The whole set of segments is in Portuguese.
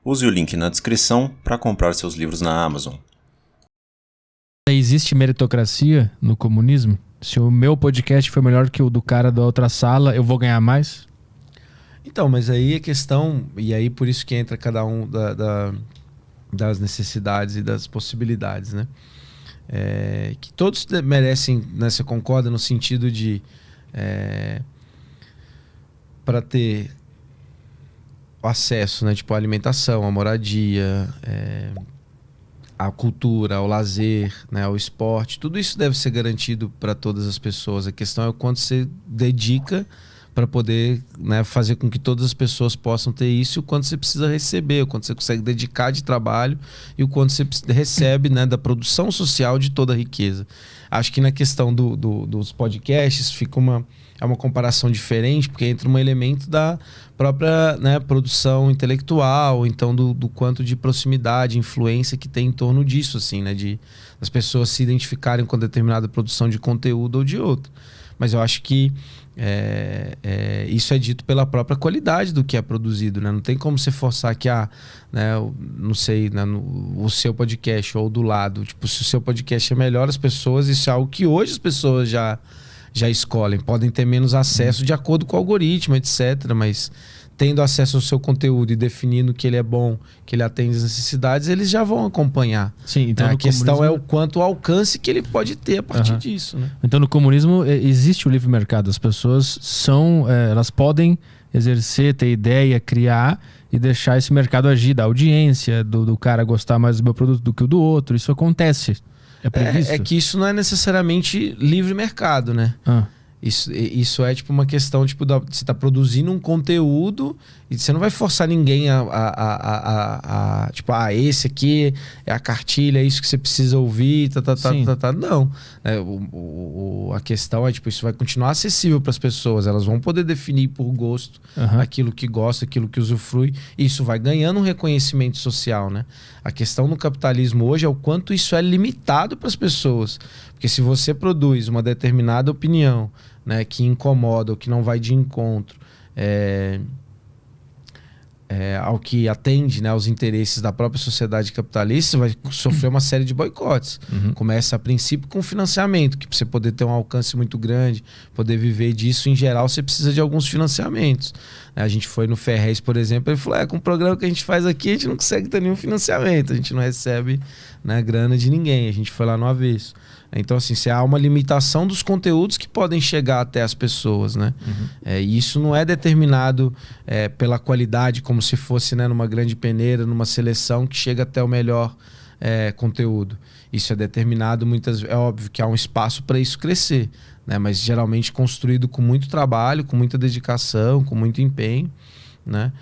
Use o link na descrição para comprar seus livros na Amazon. Existe meritocracia no comunismo? Se o meu podcast foi melhor que o do cara da outra sala, eu vou ganhar mais? Então, mas aí a questão, e aí por isso que entra cada um das necessidades e das possibilidades, né? Que todos merecem, né, você concorda, no sentido de para ter acesso, né, tipo a alimentação, a moradia, a cultura, ao lazer, né, ao esporte, tudo isso deve ser garantido para todas as pessoas. A questão é o quanto você dedica para poder, né, fazer com que todas as pessoas possam ter isso, e o quanto você precisa receber, o quanto você consegue dedicar de trabalho e o quanto você recebe, né, da produção social de toda a riqueza. Acho que na questão dos podcasts fica uma comparação diferente, porque entra um elemento da própria, né, produção intelectual, então do quanto de proximidade, influência que tem em torno disso, assim, né, de as pessoas se identificarem com determinada produção de conteúdo ou de outra. Mas eu acho que isso é dito pela própria qualidade do que é produzido, né? Não tem como você forçar que né, não sei, né, o seu podcast ou do lado, tipo, se o seu podcast é melhor, as pessoas, isso é algo que hoje as pessoas já escolhem, podem ter menos acesso de acordo com o algoritmo, etc, mas tendo acesso ao seu conteúdo e definindo que ele é bom, que ele atende as necessidades, eles já vão acompanhar. Sim, então a questão é o quanto o alcance que ele pode ter a partir disso, né? Então no comunismo existe o livre mercado. As pessoas elas podem exercer, ter ideia, criar e deixar esse mercado agir, da audiência, do cara gostar mais do meu produto do que o do outro. Isso acontece. É previsto? É que isso não é necessariamente livre mercado, né? Isso é tipo uma questão, tipo, você tá produzindo um conteúdo e você não vai forçar ninguém tipo, esse aqui é a cartilha, é isso que você precisa ouvir, não. A questão é, tipo, isso vai continuar acessível para as pessoas, elas vão poder definir por gosto aquilo que gosta, aquilo que usufrui, e isso vai ganhando um reconhecimento social, né? A questão no capitalismo hoje é o quanto isso é limitado para as pessoas, porque se você produz uma determinada opinião, né, que incomoda ou que não vai de encontro ao que atende, né, aos interesses da própria sociedade capitalista, você vai sofrer uma série de boicotes. Começa a princípio com financiamento, que para você poder ter um alcance muito grande, poder viver disso, em geral, você precisa de alguns financiamentos. A gente foi no Ferrez, por exemplo, ele falou, com o programa que a gente faz aqui, a gente não consegue ter nenhum financiamento, a gente não recebe, né, grana de ninguém, a gente foi lá no avesso. Então, assim, há uma limitação dos conteúdos que podem chegar até as pessoas, né? E isso não é determinado pela qualidade, como se fosse, né, numa grande peneira, numa seleção que chega até o melhor conteúdo. Isso é determinado é óbvio que há um espaço para isso crescer, né? Mas geralmente construído com muito trabalho, com muita dedicação, com muito empenho, né?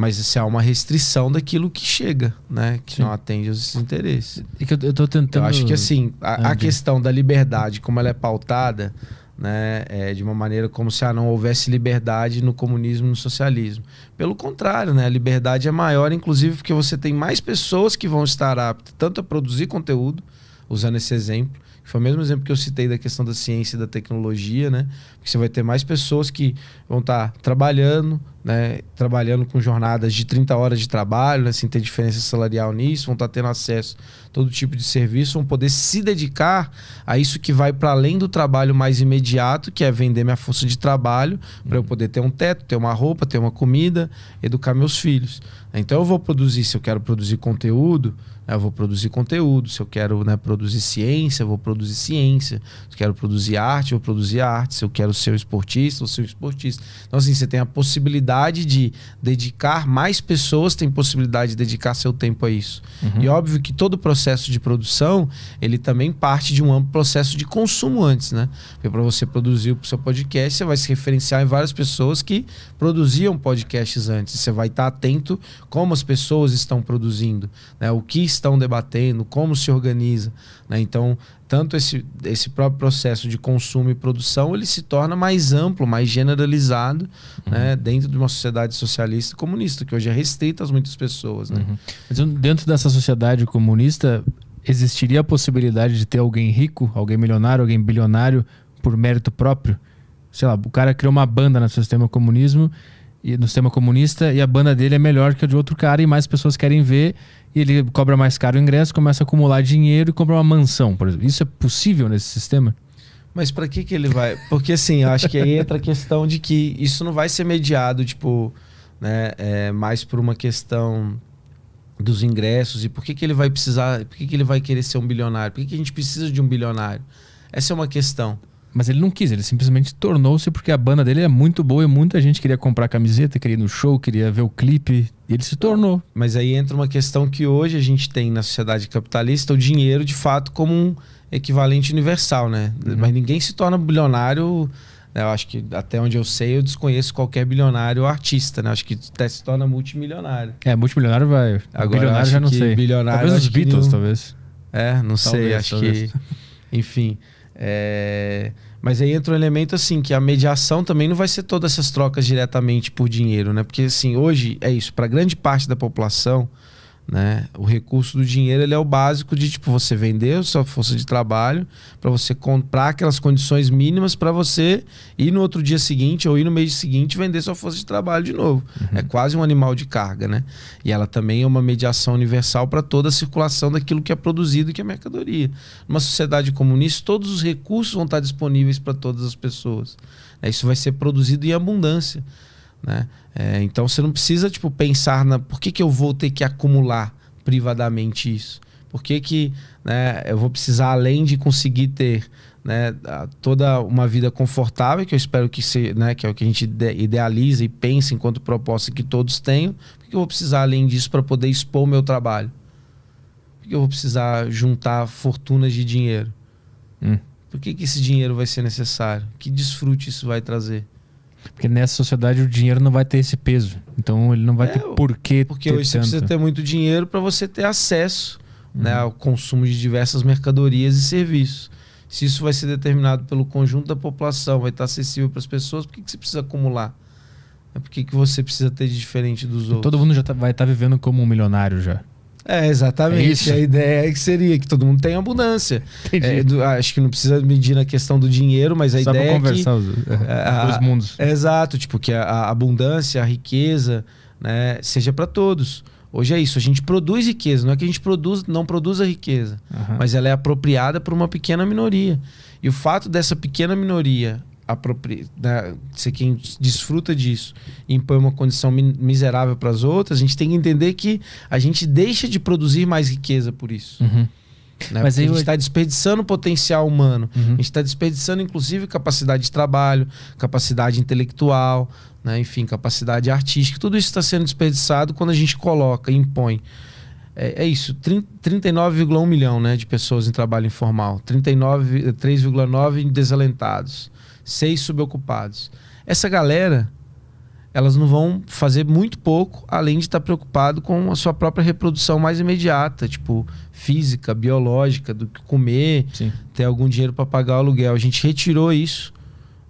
Mas há uma restrição daquilo que chega, né? Que não atende aos interesses. E que eu tô tentando... Eu acho que, assim, a questão da liberdade, como ela é pautada, né, de uma maneira como se não houvesse liberdade no comunismo e no socialismo. Pelo contrário, né, a liberdade é maior, inclusive porque você tem mais pessoas que vão estar aptas tanto a produzir conteúdo, usando esse exemplo, que foi o mesmo exemplo que eu citei da questão da ciência e da tecnologia, né? Porque você vai ter mais pessoas que vão estar trabalhando, né? Trabalhando com jornadas de 30 horas de trabalho, né? Sem ter diferença salarial nisso, vão estar tendo acesso a todo tipo de serviço, vão poder se dedicar a isso que vai para além do trabalho mais imediato, que é vender minha força de trabalho, para eu poder ter um teto, ter uma roupa, ter uma comida, educar meus filhos. Então eu vou produzir, se eu quero produzir conteúdo, eu vou produzir conteúdo. Se eu quero, né, produzir ciência, eu vou produzir ciência. Se eu quero produzir arte, eu vou produzir arte. Se eu quero ser um esportista, eu vou ser um esportista. Então, assim, você tem a possibilidade de dedicar, mais pessoas têm possibilidade de dedicar seu tempo a isso. E óbvio que todo processo de produção, ele também parte de um amplo processo de consumo antes, né? Porque para você produzir o seu podcast, você vai se referenciar em várias pessoas que produziam podcasts antes. Você vai estar atento como as pessoas estão produzindo, né? O que estão debatendo, como se organiza, né? Então, tanto esse próprio processo de consumo e produção, ele se torna mais amplo, mais generalizado, né? Dentro de uma sociedade socialista e comunista, que hoje é restrita às muitas pessoas, né? Mas dentro dessa sociedade comunista, existiria a possibilidade de ter alguém rico, alguém milionário, alguém bilionário por mérito próprio? Sei lá, o cara criou uma banda no sistema comunismo e no sistema comunista, e a banda dele é melhor que a de outro cara e mais pessoas querem ver, e ele cobra mais caro o ingresso, começa a acumular dinheiro e compra uma mansão, por exemplo. Isso é possível nesse sistema? Mas para que ele vai? Porque assim, eu acho que aí entra a questão de que isso não vai ser mediado, tipo, né, mais por uma questão dos ingressos e por que ele vai precisar, por que ele vai querer ser um bilionário? Por que a gente precisa de um bilionário? Essa é uma questão. Mas ele não quis, ele simplesmente tornou-se porque a banda dele é muito boa e muita gente queria comprar camiseta, queria ir no show, queria ver o clipe, e ele se tornou. Mas aí entra uma questão que hoje a gente tem na sociedade capitalista o dinheiro de fato como um equivalente universal, né? Mas ninguém se torna bilionário, né? Eu acho que até onde eu sei, eu desconheço qualquer bilionário artista, né? Acho que até se torna multimilionário. Multimilionário vai. Agora, bilionário já não sei. Bilionário, talvez os Beatles, talvez. Não sei, acho talvez. que... Enfim... Mas aí entra um elemento assim, que a mediação também não vai ser todas essas trocas diretamente por dinheiro, né? Porque assim, hoje é isso, para grande parte da população, né, o recurso do dinheiro ele é o básico de tipo você vender a sua força de trabalho para você comprar aquelas condições mínimas para você ir no outro dia seguinte ou ir no mês seguinte vender sua força de trabalho de novo. É quase um animal de carga, né? E ela também é uma mediação universal para toda a circulação daquilo que é produzido e que é mercadoria. Numa sociedade comunista, todos os recursos vão estar disponíveis para todas as pessoas. Isso vai ser produzido em abundância, né? Então você não precisa tipo, pensar por que eu vou ter que acumular privadamente isso? Por que né, eu vou precisar, além de conseguir ter, né, toda uma vida confortável, que eu espero que seja, né, que é o que a gente idealiza e pensa enquanto proposta que todos tenham, por que eu vou precisar, além disso, para poder expor o meu trabalho? Por que eu vou precisar juntar fortunas de dinheiro? Por que esse dinheiro vai ser necessário? Que desfrute isso vai trazer? Porque nessa sociedade o dinheiro não vai ter esse peso. Então ele não vai ter porquê. Porque hoje você precisa ter muito dinheiro para você ter acesso, né, ao consumo de diversas mercadorias e serviços. Se isso vai ser determinado pelo conjunto da população, vai estar acessível para as pessoas, por que você precisa acumular? Por que você precisa ter de diferente dos outros? Todo mundo já vai estar vivendo como um milionário já. Exatamente. A ideia é que seria que todo mundo tenha abundância. Acho que não precisa medir na questão do dinheiro, mas a ideia é que... os mundos. Exato, tipo, que a abundância, a riqueza, né, seja para todos. Hoje é isso, a gente produz riqueza, não é que a gente não produz a riqueza, mas ela é apropriada por uma pequena minoria. E o fato dessa pequena minoria ser quem desfruta disso e impõe uma condição miserável para as outras, a gente tem que entender que a gente deixa de produzir mais riqueza por isso. Né? Mas a gente está desperdiçando potencial humano, a gente está desperdiçando inclusive capacidade de trabalho, capacidade intelectual, né? Enfim, capacidade artística, tudo isso está sendo desperdiçado quando a gente coloca, impõe. É isso, 39,1 milhão, né, de pessoas em trabalho informal, 3,9 em desalentados, 6 subocupados. Essa galera, elas não vão fazer muito pouco, além de estar preocupado com a sua própria reprodução mais imediata, tipo física, biológica, do que comer, ter algum dinheiro para pagar o aluguel. A gente retirou isso,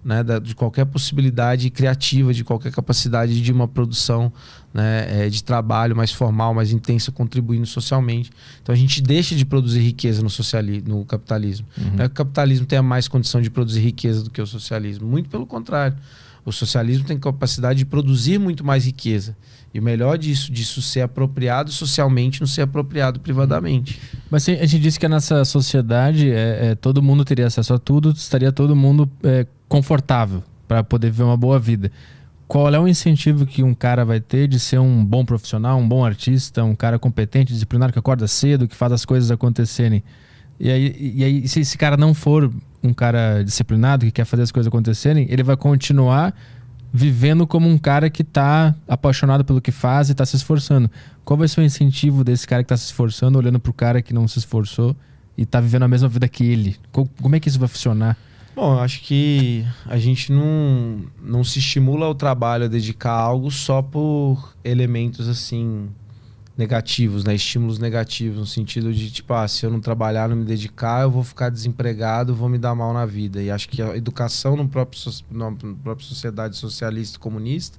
né, de qualquer possibilidade criativa, de qualquer capacidade de uma produção, né, de trabalho mais formal, mais intensa, contribuindo socialmente. Então a gente deixa de produzir riqueza no capitalismo. Não é que o capitalismo tenha mais condição de produzir riqueza do que o socialismo. Muito pelo contrário. O socialismo tem capacidade de produzir muito mais riqueza. E o melhor disso ser apropriado socialmente, não ser apropriado privadamente. Mas a gente disse que a nossa sociedade, todo mundo teria acesso a tudo, estaria todo mundo confortável para poder viver uma boa vida. Qual é o incentivo que um cara vai ter de ser um bom profissional, um bom artista, um cara competente, disciplinado, que acorda cedo, que faz as coisas acontecerem? E aí, se esse cara não for um cara disciplinado, que quer fazer as coisas acontecerem, ele vai continuar vivendo como um cara que está apaixonado pelo que faz e está se esforçando. Qual vai ser o incentivo desse cara que está se esforçando, olhando para o cara que não se esforçou e está vivendo a mesma vida que ele? Como é que isso vai funcionar? Bom, eu acho que a gente não se estimula ao trabalho a dedicar algo só por elementos assim negativos, né? Estímulos negativos, no sentido de tipo, se eu não trabalhar, não me dedicar, eu vou ficar desempregado, vou me dar mal na vida. E acho que a educação na própria sociedade socialista e comunista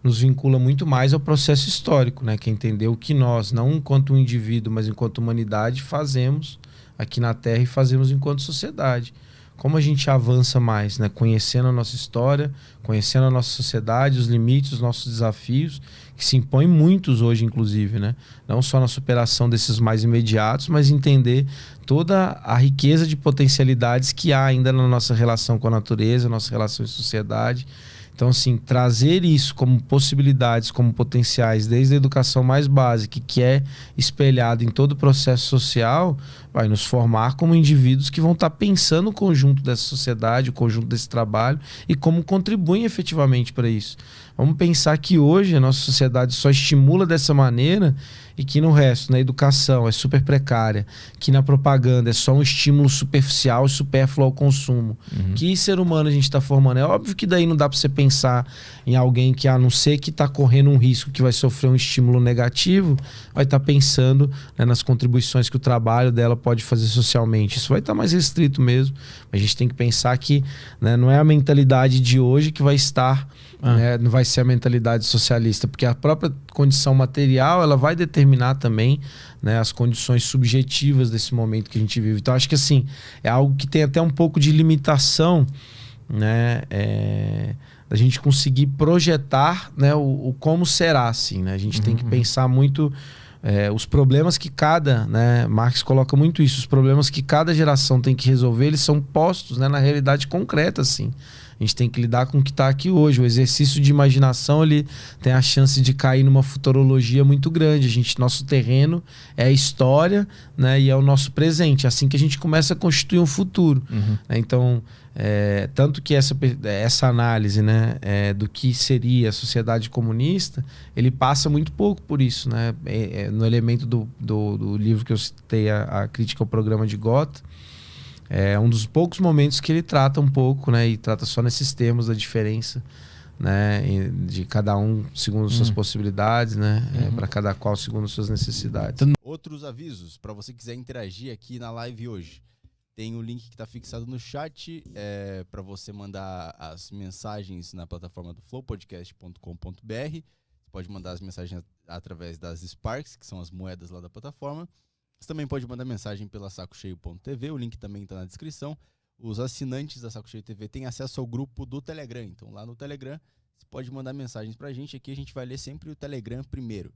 nos vincula muito mais ao processo histórico, né? Que é entender o que nós, não enquanto um indivíduo, mas enquanto humanidade, fazemos aqui na Terra e fazemos enquanto sociedade. como a gente avança mais, né? Conhecendo a nossa história, conhecendo a nossa sociedade, os limites, os nossos desafios, que se impõem muitos hoje, inclusive, né? Não só na superação desses mais imediatos, mas entender toda a riqueza de potencialidades que há ainda na nossa relação com a natureza, nossa relação em sociedade. Então, assim, trazer isso como possibilidades, como potenciais, desde a educação mais básica, que é espelhado em todo o processo social, vai nos formar como indivíduos que vão estar pensando o conjunto dessa sociedade, o conjunto desse trabalho e como contribuem efetivamente para isso. Vamos pensar que hoje a nossa sociedade só estimula dessa maneira e que no resto, na educação, é super precária, que na propaganda é só um estímulo superficial e supérfluo ao consumo. Que ser humano a gente está formando? É óbvio que daí não dá para você pensar em alguém que, a não ser que está correndo um risco que vai sofrer um estímulo negativo, vai estar pensando, né, nas contribuições que o trabalho dela pode fazer socialmente. Isso vai estar mais restrito mesmo. A gente tem que pensar que, né, não é a mentalidade de hoje que vai estar... Né, não vai ser a mentalidade socialista, porque a própria condição material ela vai determinar também, né, as condições subjetivas desse momento que a gente vive. Então acho que assim, é algo que tem até um pouco de limitação, né, da gente conseguir projetar, né, o como será assim, né? A gente tem que pensar muito os problemas que cada, né, Marx coloca muito isso, os problemas que cada geração tem que resolver, eles são postos, né, na realidade concreta assim. A gente tem que lidar com o que está aqui hoje. O exercício de imaginação ele tem a chance de cair numa futurologia muito grande. Nosso terreno é a história, né, e é o nosso presente. É assim que a gente começa a constituir um futuro. Então, tanto que essa análise, né, do que seria a sociedade comunista, ele passa muito pouco por isso. Né? No elemento do livro que eu citei, a crítica ao programa de Gotha, é um dos poucos momentos que ele trata um pouco, né, e trata só nesses termos da diferença, né, de cada um segundo suas possibilidades, né, para cada qual segundo suas necessidades. Outros avisos, para você quiser interagir aqui na live hoje. Tem o link que está fixado no chat para você mandar as mensagens na plataforma do flowpodcast.com.br. Você pode mandar as mensagens através das Sparks, que são as moedas lá da plataforma. Você também pode mandar mensagem pela sacocheio.tv, o link também está na descrição. Os assinantes da Saco Cheio TV têm acesso ao grupo do Telegram. Então lá no Telegram você pode mandar mensagens pra gente. Aqui a gente vai ler sempre o Telegram primeiro.